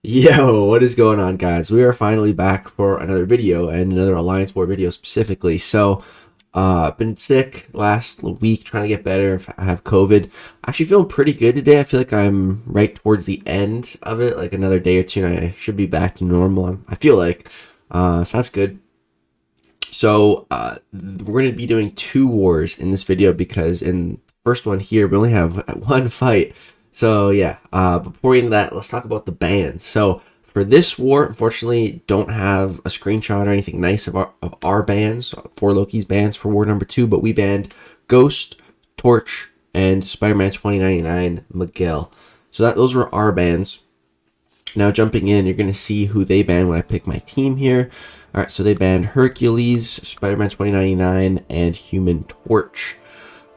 Yo, what is going on, guys? We are finally back for another video and another Alliance War video specifically. I've been sick last week, trying to get better. I have COVID. Actually feeling pretty good today. I feel like I'm right towards the end of it, like another day or two, and I should be back to normal. I feel like, so that's good. We're going to be doing two wars in this video because in the first one here, we only have one fight. So yeah, before we get into that, let's talk about the bans. So for this war, unfortunately, don't have a screenshot or anything nice of our bans, for Loki's bans for war number 2, but we banned Ghost, Torch, and Spider-Man 2099 Miguel. So those were our bans. Now jumping in, you're going to see who they banned when I pick my team here. Alright, so they banned Hercules, Spider-Man 2099, and Human Torch.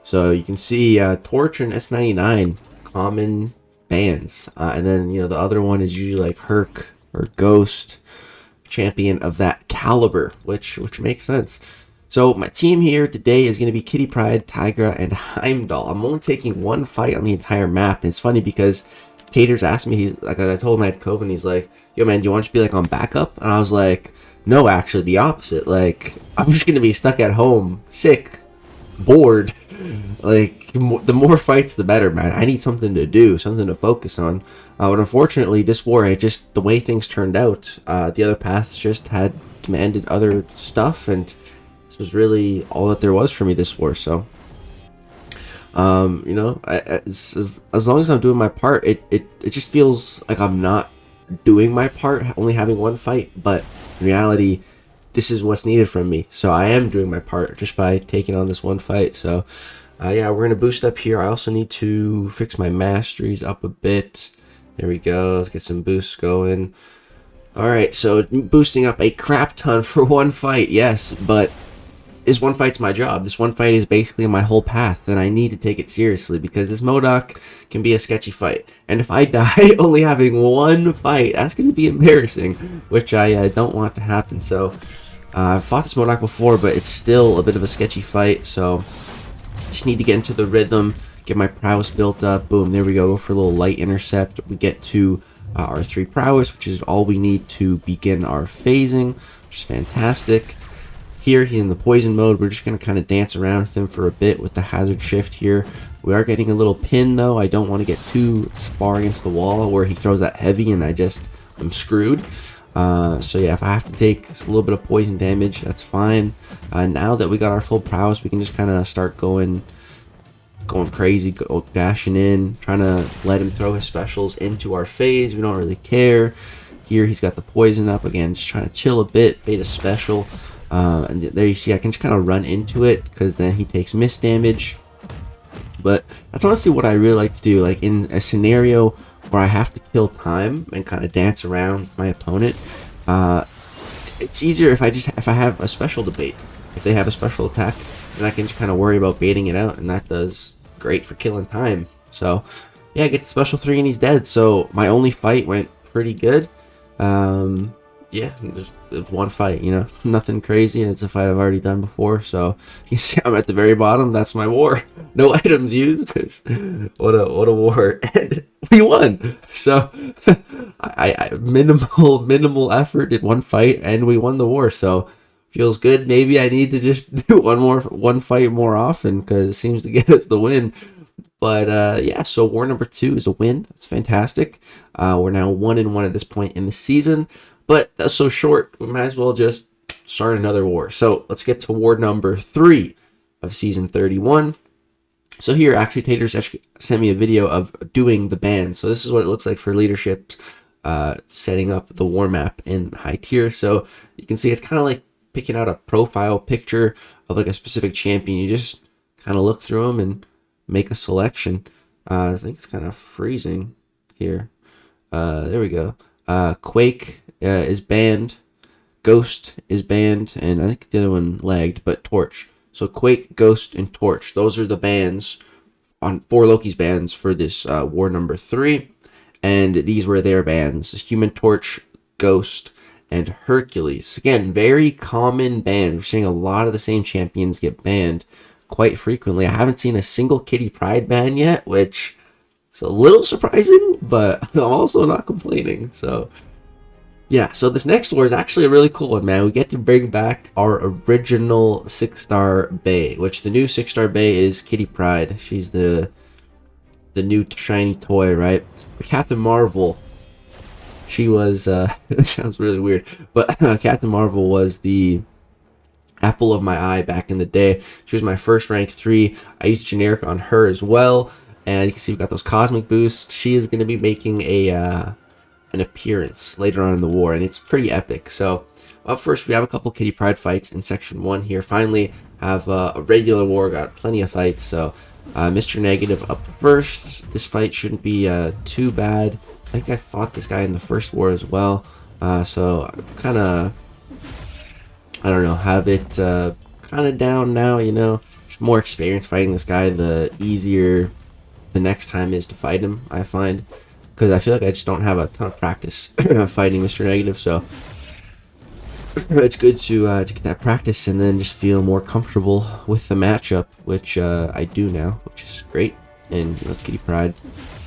So you can see Torch and S99 common bans, and then the other one is usually like Herc or Ghost, champion of that caliber, which makes sense. So my team here today is going to be Kitty Pryde, Tigra, and Heimdall. I'm only taking one fight on the entire map, and it's funny because Taters asked me, he's like, I told him I had COVID, and he's like, yo man, do you want to be like on backup? And I was like, no, actually the opposite. Like, I'm just going to be stuck at home, sick, bored. Like, the more fights the better, man. I need something to do, something to focus on. But unfortunately, this war, the way things turned out, the other paths just had demanded other stuff, and this was really all that there was for me this war. So as long as I'm doing my part, it just feels like I'm not doing my part, only having one fight, but in reality, this is what's needed from me. So I am doing my part just by taking on this one fight. So yeah, we're gonna boost up here. I also need to fix my masteries up a bit. There we go. Let's get some boosts going. All right, so boosting up a crap ton for one fight, yes, but this one fight's my job. This one fight is basically my whole path, and I need to take it seriously because this Mcoc can be a sketchy fight. And if I die only having one fight, that's going to be embarrassing, which I don't want to happen. So I've fought this Mcoc before, but it's still a bit of a sketchy fight, so just need to get into the rhythm, get my prowess built up. Boom, there we go for a little light intercept. We get to our 3 prowess, which is all we need to begin our phasing, which is fantastic. Here, he's in the poison mode. We're just going to kind of dance around with him for a bit with the hazard shift here. We are getting a little pin, though. I don't want to get too far against the wall where he throws that heavy and I'm screwed. So yeah, if I have to take a little bit of poison damage, that's fine. Now that we got our full prowess, we can just kind of start going crazy, dashing in, trying to let him throw his specials into our phase. We don't really care. Here, he's got the poison up again, just trying to chill a bit, bait a special. And there you see I can just kind of run into it because then he takes miss damage. But that's honestly what I really like to do, like in a scenario where I have to kill time and kind of dance around my opponent. It's easier if I have a special to bait. If they have a special attack, then I can just kind of worry about baiting it out, and that does great for killing time. So yeah, I get the special 3 and he's dead. So my only fight went pretty good. Yeah, there's one fight, nothing crazy, and it's a fight I've already done before. So you see I'm at the very bottom. That's my war. No items used. What a war, and we won. So I minimal effort, did one fight, and we won the war. So feels good. Maybe I need to just do one fight more often because it seems to get us the win. But yeah, so war number 2 is a win. That's fantastic. We're now 1-1 at this point in the season. But that's so short, we might as well just start another war. So let's get to war number 3 of season 31. So here, actually, Taters sent me a video of doing the bans. So this is what it looks like for leadership, setting up the war map in high tier. So you can see it's kind of like picking out a profile picture of like a specific champion. You just kind of look through them and make a selection. I think it's kind of freezing here. There we go. Quake is banned, Ghost is banned, and I think the other one lagged, but Torch. So Quake, Ghost, and Torch. Those are the bans for Loki's bans for this war number 3, and these were their bans: Human Torch, Ghost, and Hercules. Again, very common bans. We're seeing a lot of the same champions get banned quite frequently. I haven't seen a single Kitty Pryde ban yet, which So a little surprising, but I'm also not complaining. So yeah, so this next war is actually a really cool one, man. We get to bring back our original 6-star Bae, which the new 6-star Bae is Kitty Pryde. She's the new shiny toy, right? But Captain Marvel, she was, it sounds really weird, but Captain Marvel was the apple of my eye back in the day. She was my first rank 3. I used generic on her as well, and you can see we got those cosmic boosts. She is going to be making an appearance later on in the war, and it's pretty epic. So up first, we have a couple Kitty Pryde fights in section 1 here. Finally have a regular war, got plenty of fights. So Mr. Negative up first. This fight shouldn't be too bad. I think I fought this guy in the first war as well, so kind of, I don't know, have it kind of down now, you know. Just more experience fighting this guy, the easier the next time is to fight him, I find. Because I feel like I just don't have a ton of practice fighting Mr. Negative, so it's good to get that practice and then just feel more comfortable with the matchup, which I do now, which is great. And you know, Kitty Pryde,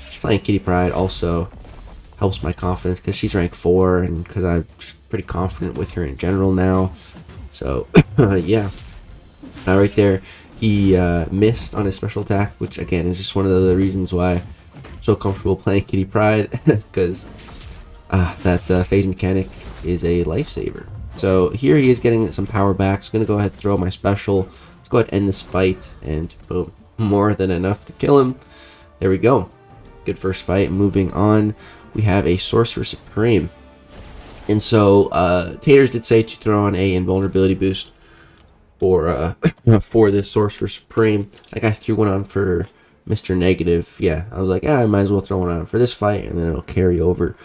just playing Kitty Pryde also helps my confidence because she's rank 4, and because I'm just pretty confident with her in general now. So yeah, right there, he missed on his special attack, which again is just one of the reasons why I'm so comfortable playing Kitty Pryde, because that phase mechanic is a lifesaver. So here he is getting some power back. So I'm gonna go ahead and throw my special. Let's go ahead and end this fight, and boom, more than enough to kill him. There we go. Good first fight. Moving on, we have a Sorcerer Supreme. And so Taters did say to throw on a invulnerability boost for for this Sorcerer Supreme. Like I threw one on for Mr. Negative. Yeah, I was like, I might as well throw one on for this fight, and then it'll carry over to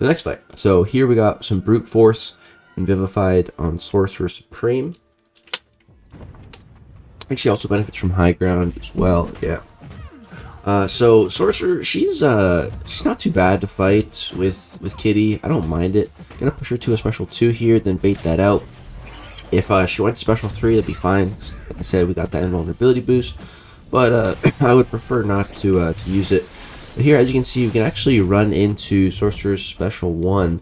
the next fight. So here we got some Brute Force and Vivified on Sorcerer Supreme. Actually also benefits from High Ground as well, yeah. So Sorcerer, she's not too bad to fight with Kitty. I don't mind it. Gonna push her to a special 2 here, then bait that out. If she went to special 3, that'd be fine. Like I said, we got that invulnerability boost, but I would prefer not to use it. But here, as you can see, you can actually run into Sorcerer's special 1,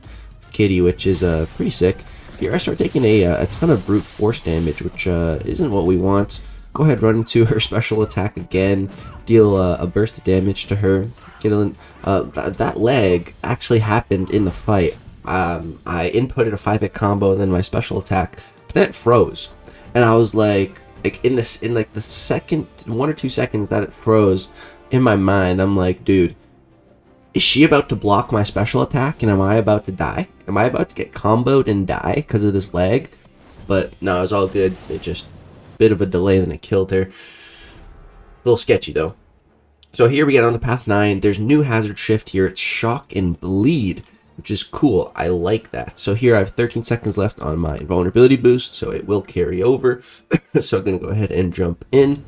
Kitty, which is pretty sick. Here, I start taking a ton of brute force damage, which isn't what we want. Go ahead, run into her special attack again, deal a burst of damage to her. That leg actually happened in the fight. I inputted a 5-hit combo, then my special attack, but then it froze, and I was like in like the second 1 or 2 seconds that it froze, in my mind, I'm like, dude, is she about to block my special attack, and am I about to die? Am I about to get comboed and die because of this lag? But no, it was all good. It just bit of a delay, then it killed her. A little sketchy though. So here we get on the path 9. There's new hazard shift here. It's Shock and Bleed, which is cool. I like that. So here I have 13 seconds left on my invulnerability boost, so it will carry over. So I'm gonna go ahead and jump in.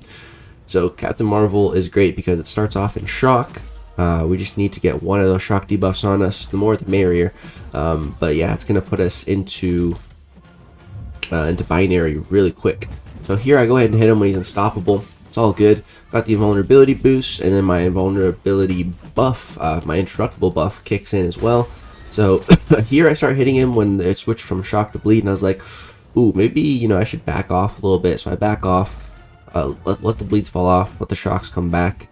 So Captain Marvel is great because it starts off in Shock. We just need to get one of those shock debuffs on us. The more the merrier. But yeah, it's gonna put us into binary really quick. So here I go ahead and hit him when he's unstoppable. It's all good. Got the invulnerability boost, and then my invulnerability buff, my indestructible buff, kicks in as well. So here I start hitting him when it switched from shock to bleed, and I was like, ooh, maybe, you know, I should back off a little bit. So I back off, let the bleeds fall off, let the shocks come back,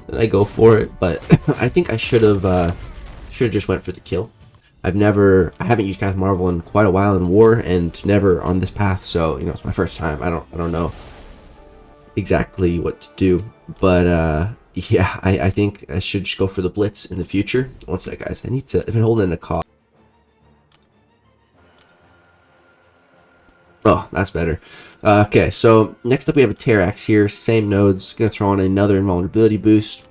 and I go for it. But I think I should have just went for the kill. I haven't used Captain Marvel in quite a while in war, and never on this path, so you know, it's my first time. I don't know exactly what to do, but yeah, I think I should just go for the blitz in the future. One sec, guys, I've been holding a cough. Oh, that's better. Okay, so next up we have a Terrax here, same nodes. Gonna throw on another invulnerability boost.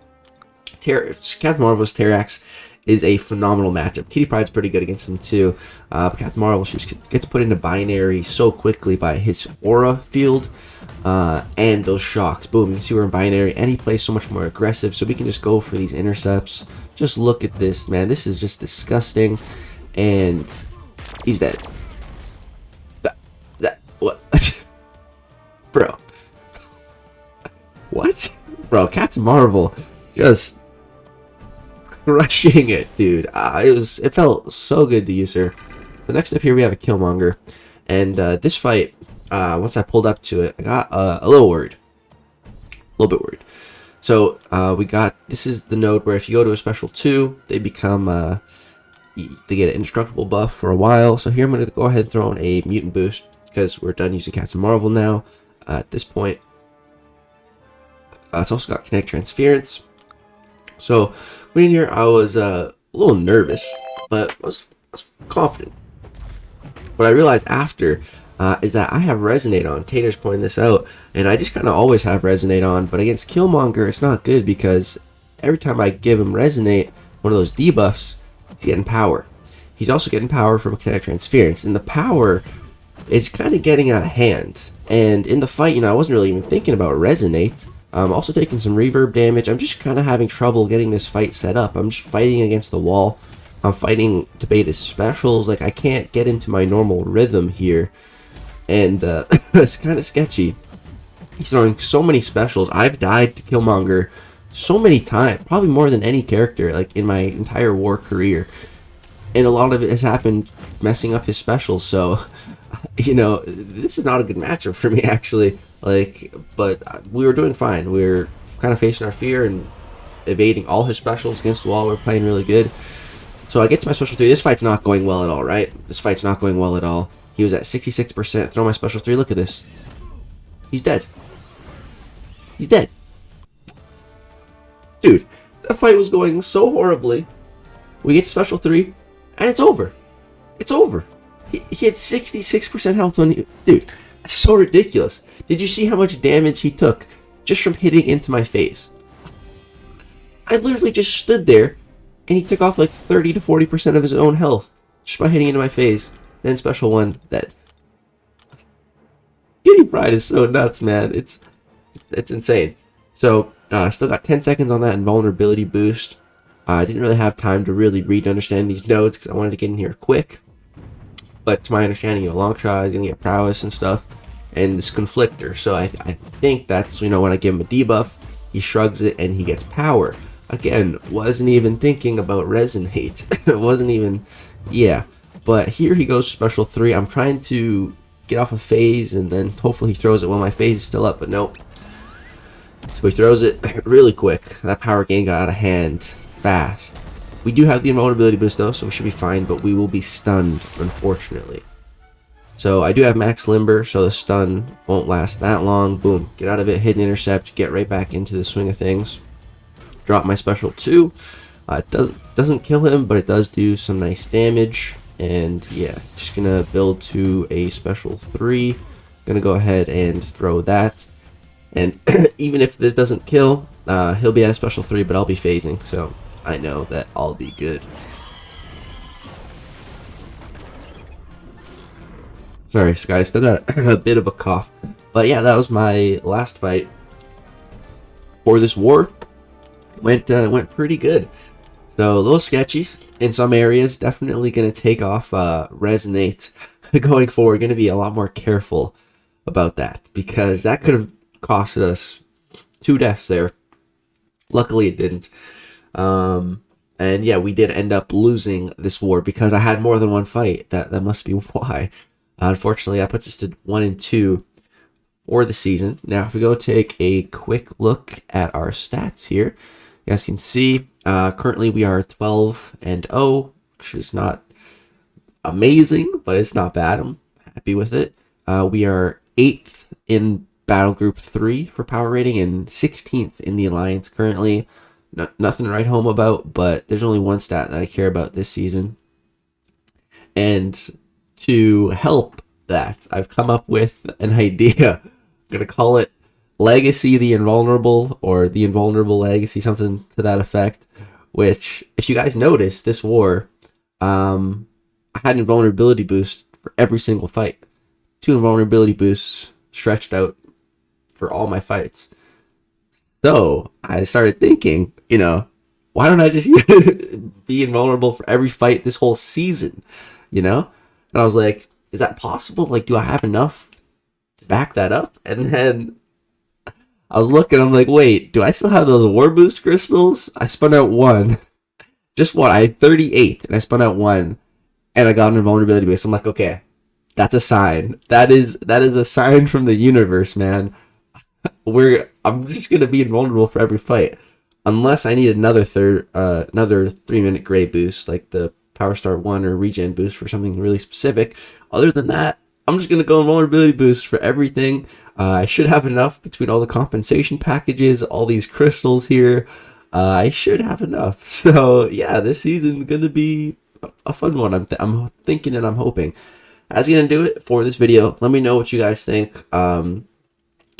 Captain Marvel's Terrax is a phenomenal matchup. Kitty Pryde's pretty good against him too. But Captain Marvel, she gets put into binary so quickly by his aura field and those shocks. Boom, you can see we're in binary, and he plays so much more aggressive, so we can just go for these intercepts. Just look at this, man. This is just disgusting, and he's dead. What? Bro. What? Bro, Captain Marvel just crushing it, dude. It felt so good to use her. So next up here we have a Killmonger, and this fight, once I pulled up to it, I got a little worried, a little bit worried. So this is the node where if you go to a special 2, they become they get an indestructible buff for a while. So here I'm going to go ahead and throw in a mutant boost because we're done using Captain Marvel now. At this point, it's also got kinetic transference. So going in here, I was a little nervous, but I was confident. What I realized after is that I have Resonate on. Tater's pointing this out, and I just kind of always have Resonate on, but against Killmonger, it's not good because every time I give him Resonate, one of those debuffs, he's getting power. He's also getting power from kinetic transference, and the power is kind of getting out of hand. And in the fight, I wasn't really even thinking about Resonate. I'm also taking some reverb damage. I'm just kind of having trouble getting this fight set up. I'm just fighting against the wall. I'm fighting to bait his specials. Like, I can't get into my normal rhythm here. And it's kind of sketchy. He's throwing so many specials. I've died to Killmonger so many times. Probably more than any character, like, in my entire war career. And a lot of it has happened messing up his specials. So, this is not a good matchup for me, actually. Like, but we were doing fine. We were kind of facing our fear and evading all his specials against the wall. We're playing really good. So I get to my special 3. This fight's not going well at all, right? This fight's not going well at all. He was at 66%. Throw my special 3. Look at this. He's dead. He's dead. Dude, that fight was going so horribly. We get to special 3, and it's over. It's over. He had 66% health when he... Dude, that's so ridiculous. Did you see how much damage he took just from hitting into my face? I literally just stood there, and he took off like 30 to 40% of his own health just by hitting into my face. Then special 1, dead. Kitty Pride is so nuts, man. It's insane. So, I still got 10 seconds on that invulnerability boost. I didn't really have time to really read and understand these nodes because I wanted to get in here quick. But to my understanding, long shot is going to get prowess and stuff. And this conflictor. So I think that's, when I give him a debuff, he shrugs it and he gets power. Again, wasn't even thinking about Resonate. Wasn't even, yeah. But here he goes special 3. I'm trying to get off a phase and then hopefully he throws it while my phase is still up, but nope. So he throws it really quick. That power gain got out of hand fast. We do have the invulnerability boost though, so we should be fine, but we will be stunned, unfortunately. So I do have max limber, so the stun won't last that long. Boom, get out of it, hidden intercept, get right back into the swing of things. Drop my special 2. It doesn't kill him, but it does do some nice damage. And yeah, just gonna build to a special 3. Gonna go ahead and throw that. And even if this doesn't kill, he'll be at a special 3, but I'll be phasing, so I know that I'll be good. Sorry, guys, still got a bit of a cough. But yeah, that was my last fight for this war. Went pretty good. So a little sketchy in some areas. Definitely going to take off Resonate going forward. Going to be a lot more careful about that because that could have cost us 2 deaths there. Luckily, it didn't. And yeah, we did end up losing this war because I had more than one fight. That must be why. Unfortunately, that puts us to 1-2 for the season. Now, if we go take a quick look at our stats here, you guys can see currently we are 12-0, which is not amazing, but it's not bad. I'm happy with it. We are 8th in Battle Group 3 for power rating and 16th in the Alliance currently. Nothing to write home about, but there's only one stat that I care about this season. And to help that, I've come up with an idea. I'm going to call it Legacy the Invulnerable, or the Invulnerable Legacy, something to that effect. Which, if you guys notice, this war, I had an invulnerability boost for every single fight. 2 invulnerability boosts stretched out for all my fights. So, I started thinking, why don't I just be invulnerable for every fight this whole season, And I was like, is that possible? Like, do I have enough to back that up? And then I was looking, I'm like, wait, do I still have those War Boost crystals? I spun out 1. Just one. I had 38 and I spun out one and I got an invulnerability boost. I'm like, okay, that's a sign. That is a sign from the universe, man. I'm just gonna be invulnerable for every fight. Unless I need another 3-minute gray boost, like the Power Star 1 or regen boost for something really specific. Other than that, I'm just gonna go invulnerability boost for everything. I should have enough between all the compensation packages, all these crystals here. I should have enough. So yeah, this season gonna be a fun one. I'm thinking and I'm hoping. That's gonna do it for this video. Let me know what you guys think. A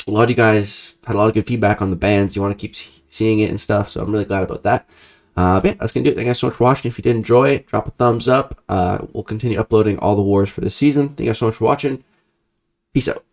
lot of you guys had a lot of good feedback on the bands. You want to keep seeing it and stuff, so I'm really glad about that. But yeah, that's gonna do it. Thank you guys so much for watching. If you did enjoy it, drop a thumbs up. We'll continue uploading all the wars for this season. Thank you guys so much for watching. Peace out.